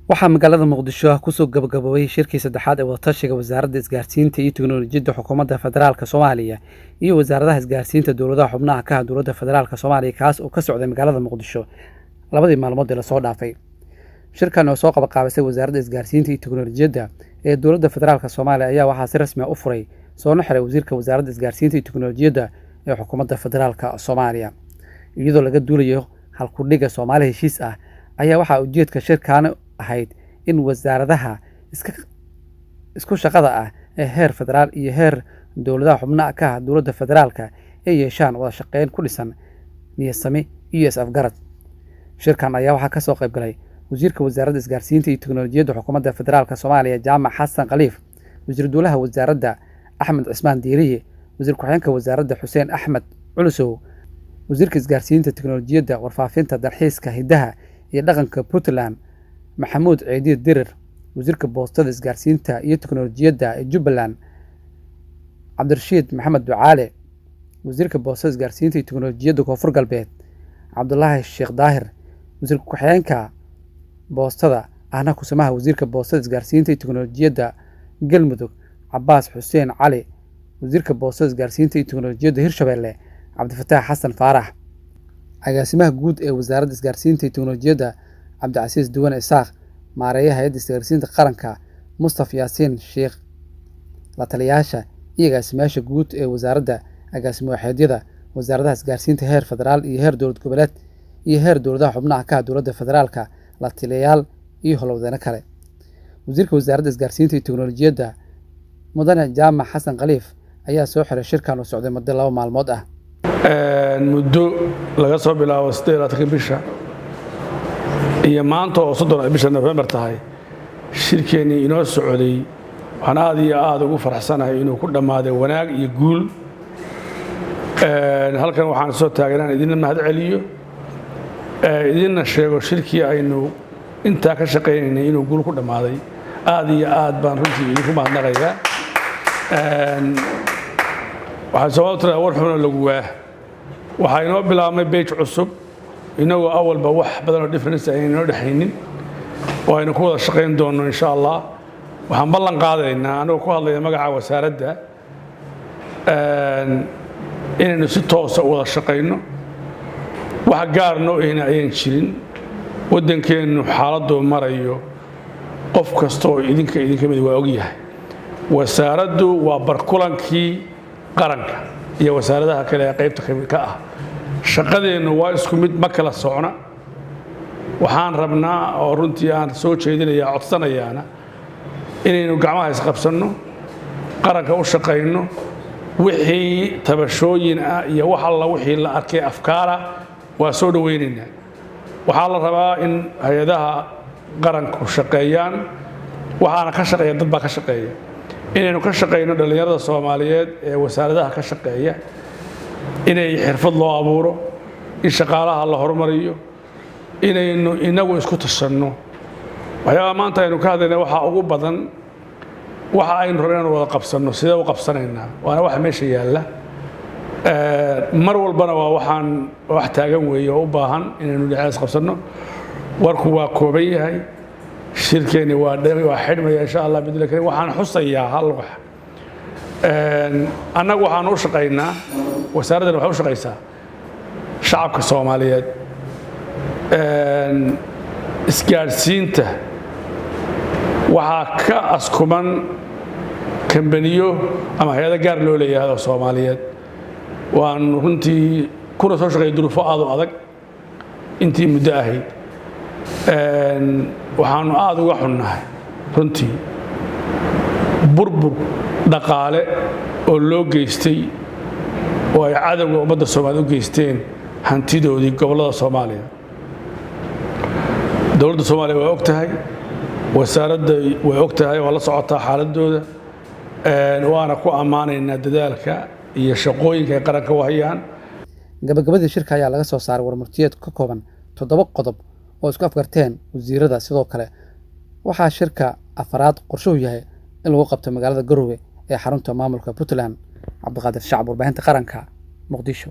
waxaa magaalada muqdisho kusoo gabagaboobay shirkii saddexaad ee wadatashiga wasaaradda isgaarsiinta iyo tiknoolajiyadda xukuumadda federaalka soomaaliya iyo wasaaradaha isgaarsiinta dowladaha xubnaha ka ah dowladda federaalka soomaaliya kaas oo ka socday magaalada muqdisho labadii maalmood ee lasoo dhaafay. shirkan oo soo qabaqaabisay wasaaradda isgaarsiinta iyo tiknoolajiyadda ee dowladda federaalka soomaaliya ayaa waxaa si rasmi ah u furay soona xiray wasiirka wasaaradda isgaarsiinta iyo tiknoolajiyadda ee xukuumadda federaalka soomaaliya. iyadoo laga duulayo halkudhiga Soomaali heshiis ah ayaa waxaa ujeedka shirkan ahayd in wasaaradaha isku shaqada ah ee heer federaal iyo heer dowladaha xubnaha ka ah dowladda federaalka ay yeeshaan wada shaqeyn ku dhisan niyadsami iyo is-afgarad. shirkan ayaa waxaa kasoo qayb galay wasiirka wasaaradda isgaarsiinta iyo tiknoolajiyadda xukuumadda federaalka soomaaliya jaamac xasan khaliif, wasiir dowlaha wasaaradda axmed cismaan diiriye, wasiir ku-xigeenka wasaaradda xuseen axmed culusow, wasiirka isgaarsiinta tiknoolajiyadda warfaafinta dalxiiska hidaha iyo dhaqanka puntland maxamuud ciidiid dirir, wasiirka boostada isgaarsiinta iyo tiknoolajiyadda ee jubbaland cabdirashiid maxamed ducaale, wasiirka boostada isgaarsiinta iyo tiknoolajiyadda koonfur galbeed cabdulaahi sheekh daahir, wasiirka ku-xigeenka boostada ahna kusimaha wasiirka boostada isgaarsiinta iyo tiknoolajiyadda galmudug cabaas xuseen cali, wasiirka boostada isgaarsiinta iyo tiknoolajiyadda hirshabelle cabdifataax xasan faarax, agaasimaha guud ee wasaaradda isgaarsiinta iyo tiknoolajiyadda cabdicasiis duwane isaaq, maareeyaha hay'adda isgaarsiinta qaranka mustaf yaasiin sheekh, la taliyayaasha iyo agaasimayaasha guud ee wasaaradda, agaasimo waaxeedyada wasaaradaha isgaarsiinta heer federaal iyo heer dowlad goboleed iyo heer dowladaha xubnaha ka ah dowladda federaalka, la taliyayaal iyo howlwadeyne kale. wasiirka wasaaradda isgaarsiinta iyo tiknoolajiyadda mudane jaamac xasan khaliif ayaa soo xiray shirkan oo socday muddo 2 maalmood ah. muddo laga soo bilaabo 8 bisha iyo maanta oo 30 bisha November tahay shirkeeni inoo socday. waxaan aad iyo aad ugu faraxsanahay inuu ku dhamaaday wanaag iyo guul. halkan waxaan soo taagnaan idin mahad celiyo idinna sheego shirkii aynu inta ka shaqeynay inuu guul ku dhamaaday. aad iyo aad baan runtii idinku mahadnaqayaa. waxaan soo tiraa war xun lagu waxaa inoo bilaabmay page cusub inagoo awalba wax badan oo difference ay inoo dhaxaynin oo aynu ku wada shaqeyn doono insha Allah. waxaan ballan qaadaynaa anagoo ku hadlaya magaca wasaaradda inaynu si toos ah u wada shaqeyno. wax gaarno ayaan jirin. waddankeenu xaaladdu marayo qof kasta oo idinka mid waa og yahay. wasaaraddu waa barkulankii qaranka iyo wasaaradaha kale ee qaybta ka ah. shaqadeenu waa isku mid ma kala socna. waxaan rabnaa oo runtii aan soo jeedinayaa codsanayaana inaynu gacmaha isqabsanno qaranka u shaqeyno. wixii tabashooyin ah iyo wax alla wixii la arkay afkaara waa soo dhaweynaynaa. waxaa la rabaa in hay'adaha qaranku shaqeeyaan. waxaana ka shaqeeya dad baa ka shaqeeya. inaynu ka shaqeyno dhalinyarada Soomaaliyeed ee wasaaradaha ka shaqeeya inay xirfad loo abuuro, in shaqaalaha la horumariyo, inaynu inagu isku tashanno. waxyaalaha maanta aynu ka hadlaynaa waxaa ugu badan waxa aynu rabnaa inaan wada qabsanno sidee u qabsanaynaa waana wax meesha yaalla. mar walbana waa waxaan wax taagan weeye oo u baahan inaynu dhinacaas qabsanno. warku waa kooban yahay. shirkeeni waa xidhmaya insha Allah bidla kale. waxaan xusayaa hal wax. annagu waxaan u shaqeynaa wasaaraddan waxay u shaqeysaa shacabka Soomaaliyeed. isgaarsiinta waxaa ka askuman kambaniyo ama hay'ado gaar loo leeyahay oo Soomaaliyeed. waan runtii kuna soo shaqeeyay duruufo aad u adag intii muddo ahayd. waxaanu aad uga xunnahay runtii burbur dhaqaale oo loo geystay oo ay cadawga ummadda Soomaaliyeed u geysteen hantidoodii gobollada Soomaaliya. dowladda Soomaaliya waa og tahay, wasaaradda way og tahay, waa la socotaa xaaladooda. waana ku ammaanaynaa dadaalka iyo shaqooyinka ay qaranka u hayaan. gabagabadii shirka ayaa laga soo saaray warmurtiyeed ka kooban 7 qodob oo isku afgarteen wasiirada. sidoo kale waxaa shirka afraad qorshuhu yahay in lagu qabto magaalada Garowe ee xarunta maamulka Puntland. cabdiqaadir shacab warbaahinta qaranka muqdisho.